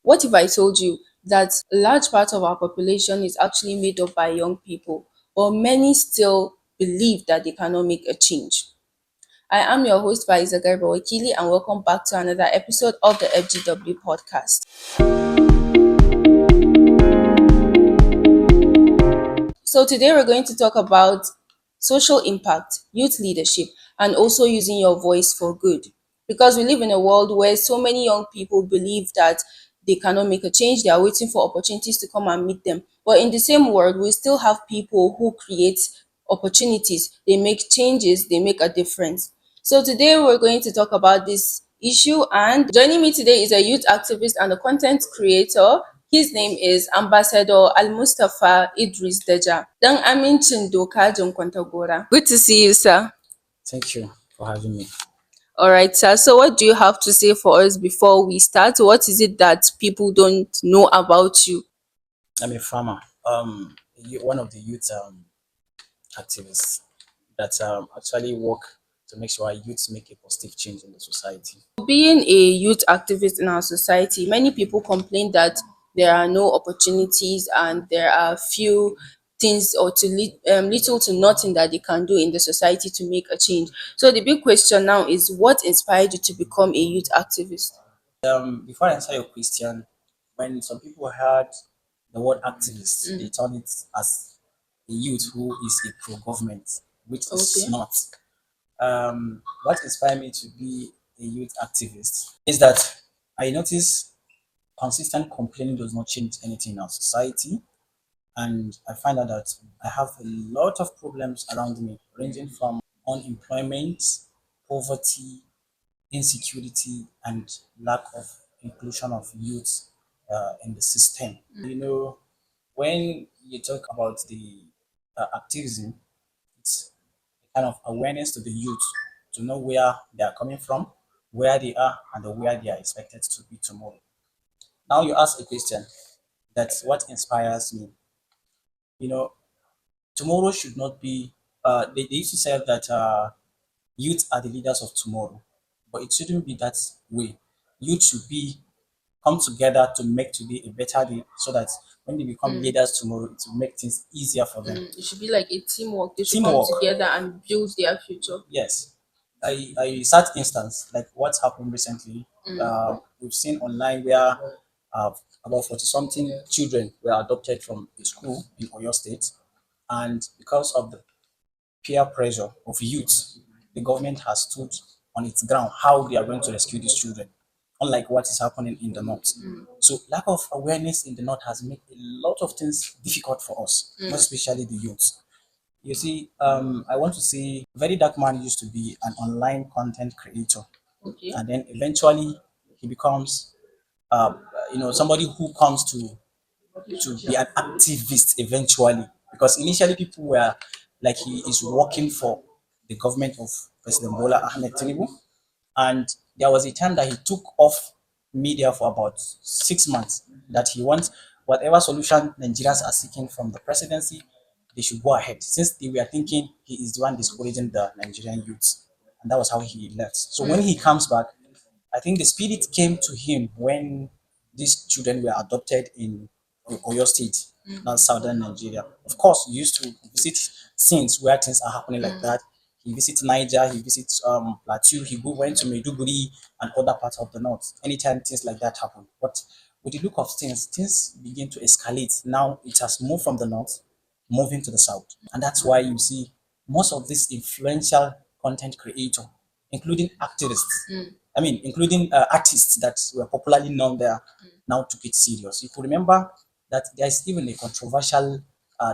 What if I told you that a large part of our population is actually made up by young people, but many still believe that they cannot make a change? I am your host, Faiza Garba Wakili, and welcome back to another episode of the FGW Podcast. So today we're going to talk about social impact, youth leadership, and also using your voice for good. Because we live in a world where so many young people believe that they cannot make a change, they are waiting for opportunities to come and meet them. But in the same world, we still have people who create opportunities, they make changes, they make a difference. So today we're going to talk about this issue, and joining me today is a youth activist and a content creator. His name is Ambassador Mustapha Idris Daja. Dan amincin doka Kwantagora. Good to see you, sir. Thank you for having me. All right, sir. So what do you have to say for us before we start? What is it that people don't know about you? I'm a farmer. One of the youth activists that actually work to make sure our youths make a positive change in the society. Being a youth activist in our society, many people complain that there are no opportunities and there are few things or little to nothing that they can do in the society to make a change. So the big question now is, what inspired you to become a youth activist? Before I answer your question, when some people heard the word activist, they turn it as a youth who is a pro-government, which is Okay. not. What inspired me to be a youth activist is that I notice consistent complaining does not change anything in our society. And I find out that I have a lot of problems around me, ranging from unemployment, poverty, insecurity, and lack of inclusion of youth in the system. When you talk about the activism, it's a kind of awareness to the youth to know where they are coming from, where they are, and where they are expected to be tomorrow. Now you ask a question, that's what inspires me. You know, tomorrow should not be, they used to say that youth are the leaders of tomorrow, but it shouldn't be that way. Youth should be come together to make today a better day so that when they become leaders tomorrow, it will make things easier for them. It should be like a teamwork. They should Teamwork. come together and build their future. Yes. I such instance, like what's happened recently, we've seen online where about 40 something children were adopted from a school in Oyo State. And because of the peer pressure of youth, the government has stood on its ground how they are going to rescue these children, unlike what is happening in the north. So lack of awareness in the north has made a lot of things difficult for us, not especially the youth. You see, I want to say, very dark man used to be an online content creator, Okay. and then eventually he becomes, somebody who comes to be an activist eventually. Because initially people were like, he is working for the government of President Bola Ahmed Tinubu, and there was a time that he took off media for about 6 months, that he wants whatever solution Nigerians are seeking from the presidency, they should go ahead, since they were thinking he is the one discouraging the Nigerian youths. And that was how he left. So when he comes back, I think the spirit came to him when these children were adopted in Oyo State, not southern Nigeria. Of course, he used to visit scenes where things are happening like that. He visits Niger, he visits Plateau, went to Maiduguri and other parts of the north. Anytime things like that happen. But with the look of things begin to escalate. Now it has moved from the north, moving to the south. And that's why you see most of these influential content creators, including activists, including artists that were popularly known there, now took it serious. You could remember that there's even a controversial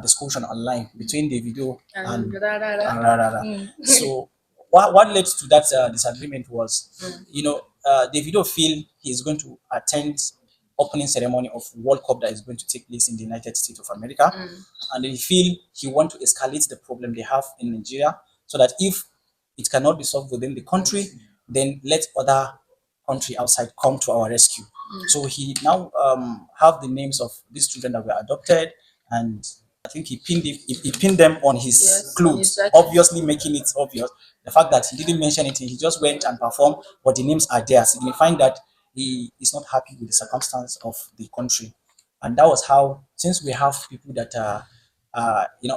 discussion online between the video and Rarara. So what led to that disagreement was, the video feel he's going to attend opening ceremony of World Cup that is going to take place in the United States of America, and they feel he want to escalate the problem they have in Nigeria, so that if it cannot be solved within the country, then let other country outside come to our rescue. So he now have the names of these children that were adopted, and I think he pinned them on his clothes, obviously making it obvious the fact that he didn't mention anything. He just went and performed, but the names are there, signifying that he is not happy with the circumstance of the country. And that was how, since we have people that are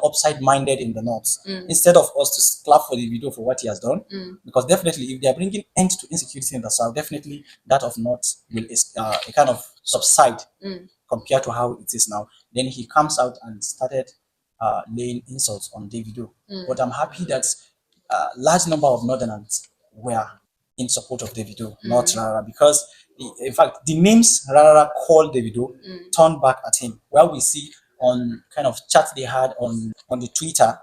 upside minded in the north, instead of us to clap for the video for what he has done, because definitely if they are bringing end to insecurity in the south, definitely that of north will kind of subside compared to how it is now. Then he comes out and started laying insults on Davido. But I'm happy that large number of northerners were in support of Davido, not Rara, because in fact the names Rara called Davido turned back at him. Where we see on kind of chat they had on the Twitter,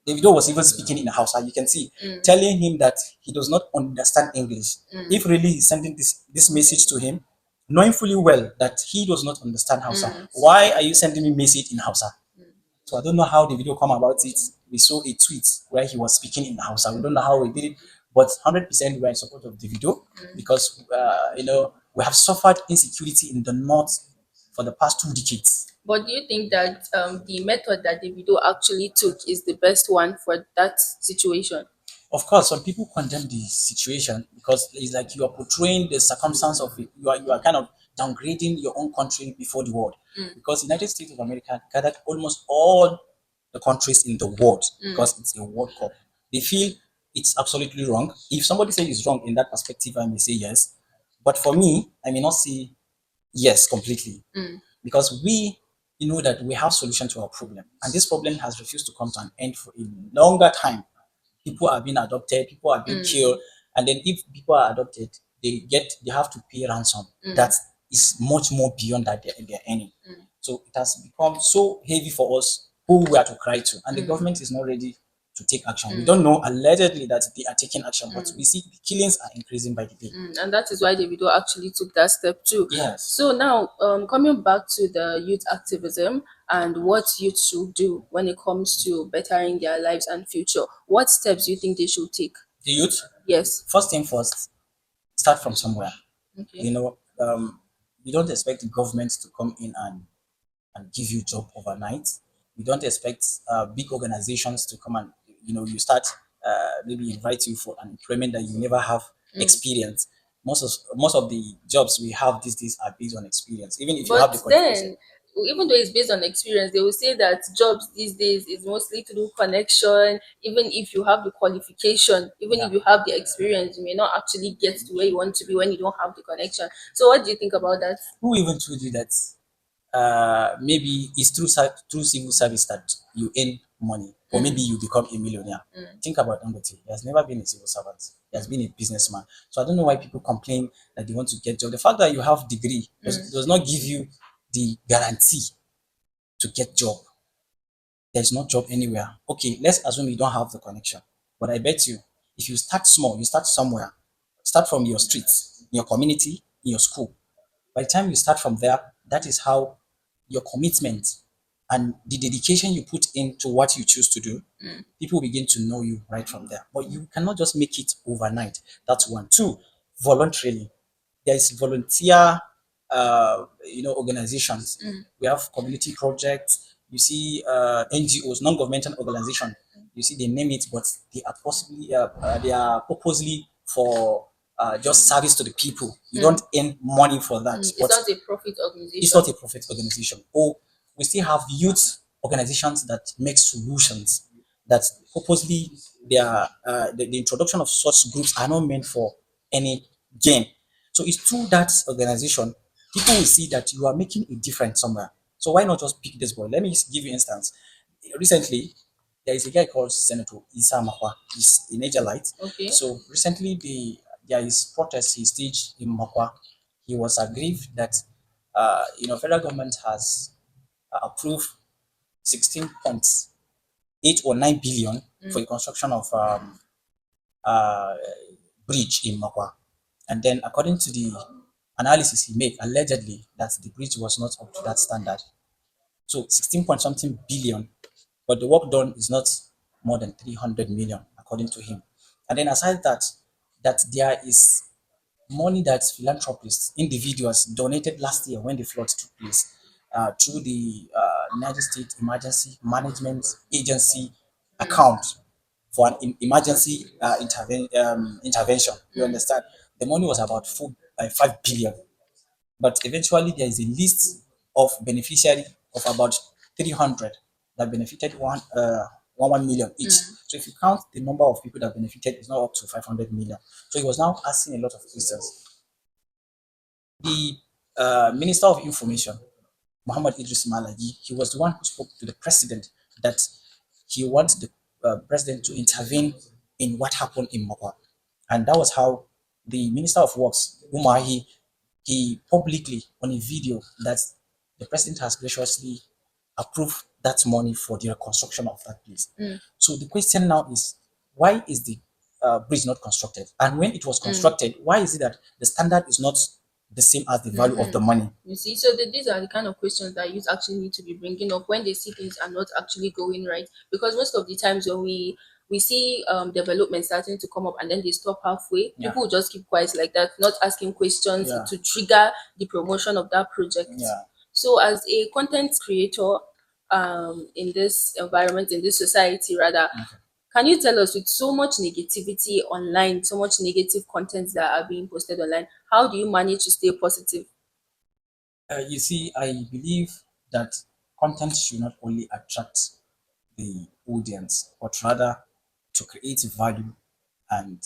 Davido was even speaking in Hausa. You can see telling him that he does not understand English. If really he's sending this message to him, knowing fully well that he does not understand Hausa, why are you sending me message in Hausa? So I don't know how the video come about it. We saw a tweet where he was speaking in Hausa. We don't know how he did it, but 100% we are in support of the video because we have suffered insecurity in the north for the past 2 decades. But do you think that the method that the video actually took is the best one for that situation? Of course, some people condemn the situation because it's like you are portraying the circumstance of it. You are kind of downgrading your own country before the world. Because the United States of America gathered almost all the countries in the world because it's a World Cup. They feel it's absolutely wrong. If somebody says it's wrong in that perspective, I may say yes. But for me, I may not say yes completely. Because we know that we have solution to our problem. And this problem has refused to come to an end for a longer time. People are being adopted, people are being killed, and then if people are adopted, they have to pay ransom. That is much more beyond that they're earning. So it has become so heavy for us who we are to cry to, and the government is not ready to take action. We don't know allegedly that they are taking action, but we see the killings are increasing by the day. And that is why the video actually took that step too. Yes. So now, coming back to the youth activism and what youth should do when it comes to bettering their lives and future, what steps do you think they should take? The youth, Yes. first thing first, start from somewhere. Okay. You don't expect the government to come in and give you job overnight. You don't expect big organizations to come and you start maybe invite you for an employment that you never have experience. Most of the jobs we have these days are based on experience. Even if you have the But qualification. then, even though it's based on experience, they will say that jobs these days is mostly to do connection. Even if you have the qualification, even if you have the experience, you may not actually get to where you want to be when you don't have the connection. So, what do you think about that? Who even told you that maybe it's through civil service that you earn money, or maybe you become a millionaire? Think about Dangote. He has never been a civil servant. He has been a businessman. So I don't know why people complain that they want to get job. The fact that you have degree does not give you the guarantee to get job. There's no job anywhere. Okay, let's assume you don't have the connection. But I bet you, if you start small, you start somewhere. Start from your streets, in your community, in your school. By the time you start from there, that is how your commitment and the dedication you put into what you choose to do, people begin to know you right from there. But you cannot just make it overnight. That's one. Two, voluntarily. There is volunteer, organizations. We have community projects. You see NGOs, non-governmental organization. You see they name it, but they are they are purposely for just service to the people. You don't earn money for that. It's But not a profit organization. it's not a profit organization. Or we still have youth organizations that make solutions that purposely the introduction of such groups are not meant for any gain. So it's through that organization, people will see that you are making a difference somewhere. So why not just pick this boy? Let me give you instance. Recently, there is a guy called Senator Isa Makwa. He's a Nigerite. Okay. So recently, there is protest he staged in Makwa. He was aggrieved that federal government has approved 16.8 or 9 billion for the construction of bridge in Makwa. And then according to the analysis he made, allegedly that the bridge was not up to that standard. So 16 point something billion, but the work done is not more than 300 million, according to him. And then aside that there is money that philanthropists, individuals donated last year when the flood took place through the United States Emergency Management Agency account for an emergency intervention. You understand? The money was about 5 billion. But eventually, there is a list of beneficiary of about 300 that benefited 1 million each. So if you count the number of people that benefited, it's not up to 500 million. So he was now asking a lot of questions. The Minister of Information, Muhammad Idris Malagi, he was the one who spoke to the president that he wants the president to intervene in what happened in Mokwa. And that was how the Minister of Works, Umar, he publicly on a video that the president has graciously approved that money for the reconstruction of that place. So the question now is, why is the bridge not constructed? And when it was constructed, why is it that the standard is not the same as the value of the money? You see, so these are the kind of questions that youth actually need to be bringing up when they see things are not actually going right. Because most of the times when we see development starting to come up and then they stop halfway, people just keep quiet like that, not asking questions to trigger the promotion of that project. So as a content creator in this environment, in this society rather, can you tell us, with so much negativity online, so much negative content that are being posted online, how do you manage to stay positive? You see, I believe that content should not only attract the audience, but rather to create value and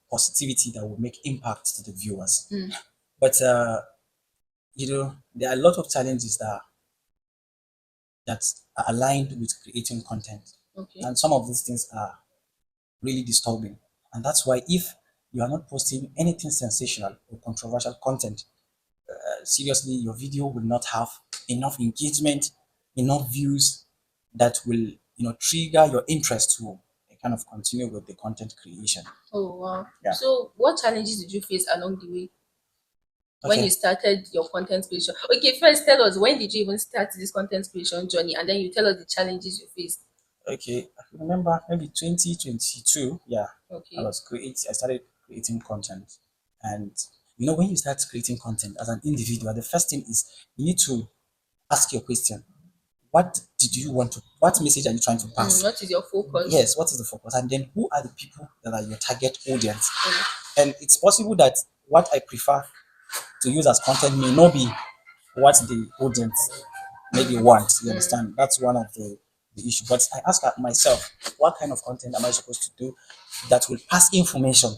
positivity that will make impact to the viewers. But there are a lot of challenges that are aligned with creating content, and some of these things are really disturbing. And that's why if you are not posting anything sensational or controversial content, seriously, your video will not have enough engagement, enough views that will trigger your interest to kind of continue with the content creation. Oh wow. So what challenges did you face along the way when Okay. you started your content creation? Okay, first tell us, when did you even start this content creation journey, and then you tell us the challenges you faced. Okay, I remember maybe 2022. Okay. I started creating content, and when you start creating content as an individual, the first thing is you need to ask your question. What message are you trying to pass? What is your focus? Yes, what is the focus? And then who are the people that are your target audience? And it's possible that what I prefer to use as content may not be what the audience maybe want. You understand? That's one of the issue. But I ask myself, what kind of content am I supposed to do that will pass information?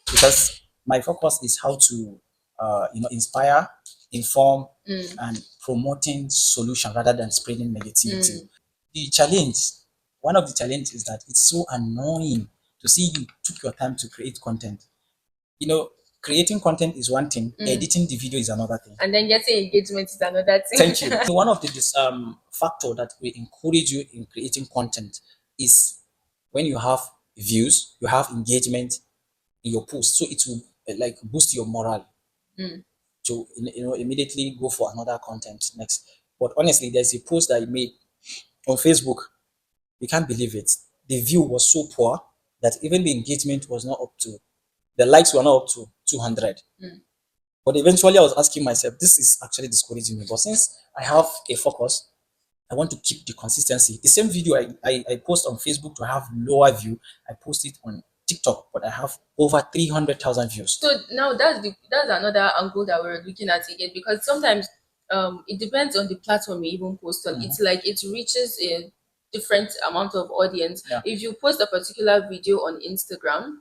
Because my focus is how to inspire, inform, and promoting solution rather than spreading negativity. The challenge, one of the challenges is that it's so annoying to see you took your time to create content. Creating content is one thing, editing the video is another thing. And then getting engagement is another thing. Thank you. One of the factor that will encourage you in creating content is when you have views, you have engagement in your post, so it will like boost your morale to immediately go for another content next. But honestly, there's a post that I made on Facebook. You can't believe it. The view was so poor that even the engagement was not up to, the likes were not up to 200. But eventually I was asking myself, this is actually discouraging me. But since I have a focus, I want to keep the consistency. The same video I post on Facebook to have lower view, I post it on TikTok, but I have over 300,000 views. So now that's another angle that we're looking at again, because sometimes it depends on the platform you even post on. It's like it reaches a different amount of audience. If you post a particular video on Instagram,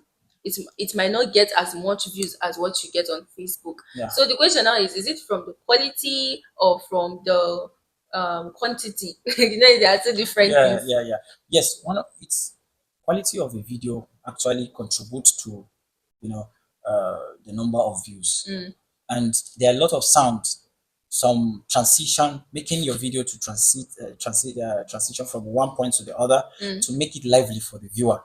it might not get as much views as what you get on Facebook. So the question now is it from the quality or from the quantity? There are two different things. Yes, one of its quality of a video actually contributes to the number of views, and there are a lot of sounds, some transition, making your video to transition from one point to the other to make it lively for the viewer.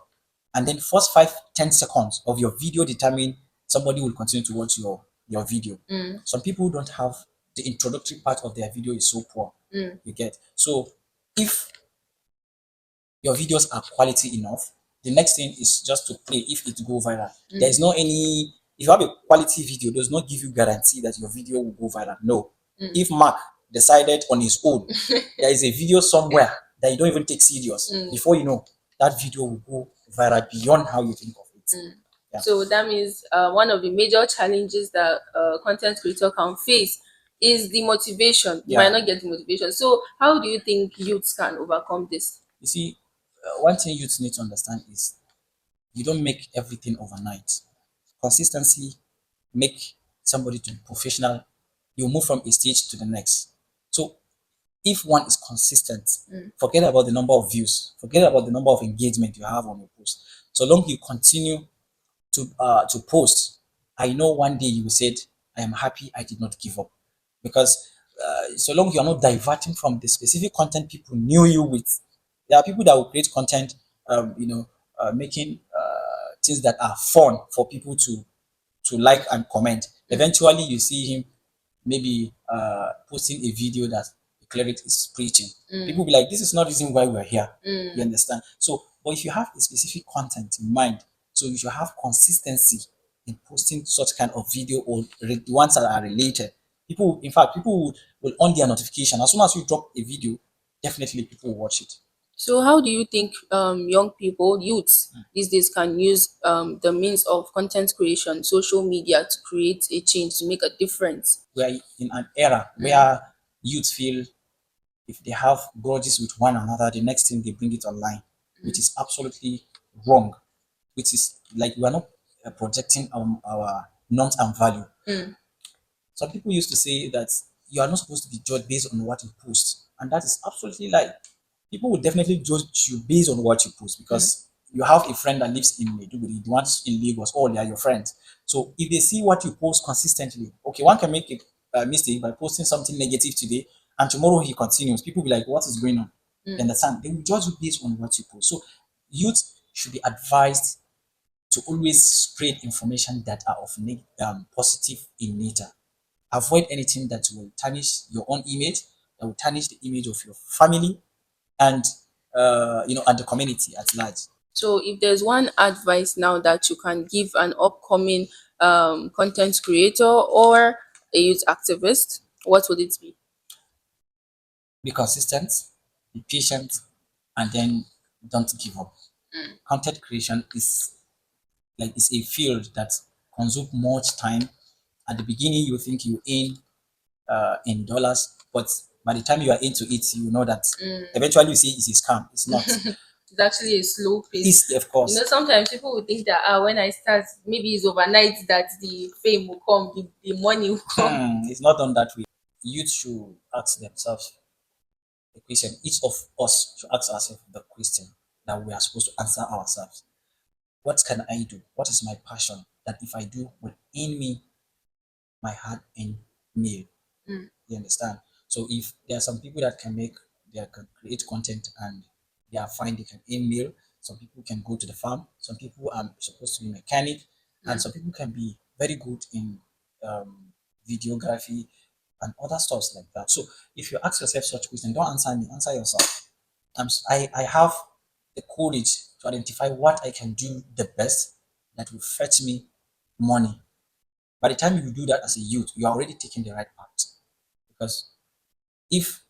And then first 5-10 seconds of your video determine somebody will continue to watch your video. Some people don't have the introductory part of their video is so poor. You get. So if your videos are quality enough, the next thing is just to play if it go viral. There is no any, if you have a quality video, does not give you guarantee that your video will go viral. No. If Mark decided on his own, there is a video somewhere that you don't even take serious, before you know, that video will go viral beyond how you think of it. Yeah. So that means one of the major challenges that content creator can face is the motivation. You might Yeah. not get the motivation. So how do you think youths can overcome this? You see, one thing youth need to understand is you don't make everything overnight. Consistency make somebody to be professional. You move from a stage to the next. So if one is consistent, forget about the number of views, forget about the number of engagement you have on your post. So long you continue to post, I know one day you will say, I am happy I did not give up. Because so long you are not diverting from the specific content people knew you with. There are people that will create content, making things that are fun for people to like and comment. Eventually, you see him maybe posting a video that the cleric is preaching. People be like, this is not the reason why we're here. You understand? So, but if you have a specific content in mind, so you should have consistency in posting such kind of video or the ones that are related. People, in fact, people will on their notification. As soon as you drop a video, definitely people will watch it. So how do you think young people, youths these days can use the means of content creation, social media to create a change, to make a difference? We are in an era where youth feel if they have grudges with one another, the next thing they bring it online, which is absolutely wrong. Which is like we are not projecting our norms and value. Some people used to say that you are not supposed to be judged based on what you post, and that is absolutely like people will definitely judge you based on what you post because you have a friend that lives in Maiduguri, the ones in Lagos, all they are your friends. So if they see what you post consistently, okay, one can make a mistake by posting something negative today, and tomorrow he continues. People will be like, "What is going on?" You understand? They will judge you based on what you post. So youth should be advised to always spread information that are of positive in nature. Avoid anything that will tarnish your own image, that will tarnish the image of your family, and and the community at large. So if there's one advice now that you can give an upcoming content creator or a youth activist, what would it be? Be consistent, be patient, and then don't give up. Content creation is like it's a field that consumes much time. At the beginning, you think you earn in dollars, but by the time you are into it, you know that eventually you see it's a scam. It's not. It's actually a slow pace. It's of course. Sometimes people will think that when I start, maybe it's overnight that the fame will come, the money will come. It's not done that way. Youth should ask themselves the question. Each of us should ask ourselves the question that we are supposed to answer ourselves. What can I do? What is my passion that if I do will earn me my hard earned meal? You understand? So if there are some people that can create content and they are fine, they can earn meal. Some people can go to the farm. Some people are supposed to be mechanic, and some people can be very good in um, videography and other stuff like that. So if you ask yourself such question, don't answer me, answer yourself. I have the courage to identify what I can do the best that will fetch me money. By the time you do that as a youth, you are already taking the right path. Because if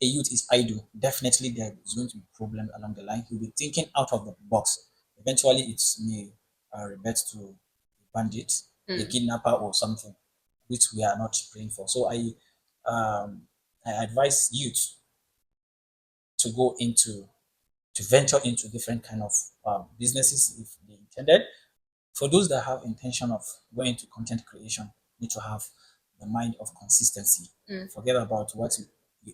a youth is idle, definitely there is going to be problem along the line. He'll be thinking out of the box. Eventually, it may revert to a bandit, a kidnapper, or something, which we are not praying for. So I advise youth to go into to venture into different kind of businesses if they intended. For those that have intention of going into content creation, need to have the mind of consistency. Forget about what you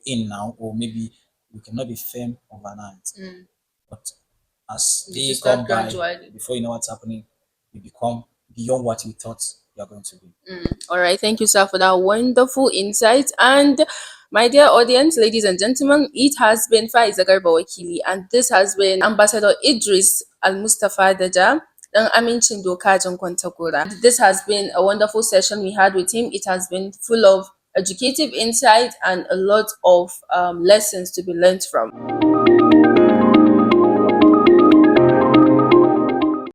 in now, or maybe you cannot be firm overnight. But as You they just start come by, gradually. before you know what's happening, you become beyond what you thought you're going to be. All right, thank you, sir, for that wonderful insight. And my dear audience, ladies and gentlemen, it has been Faiza Garba Wakili, and this has been Ambassador Idris Al Mustapha Daja. Dan amincin doka jan Kwantagora. This has been a wonderful session we had with him. It has been full of educative insight and a lot of lessons to be learned from.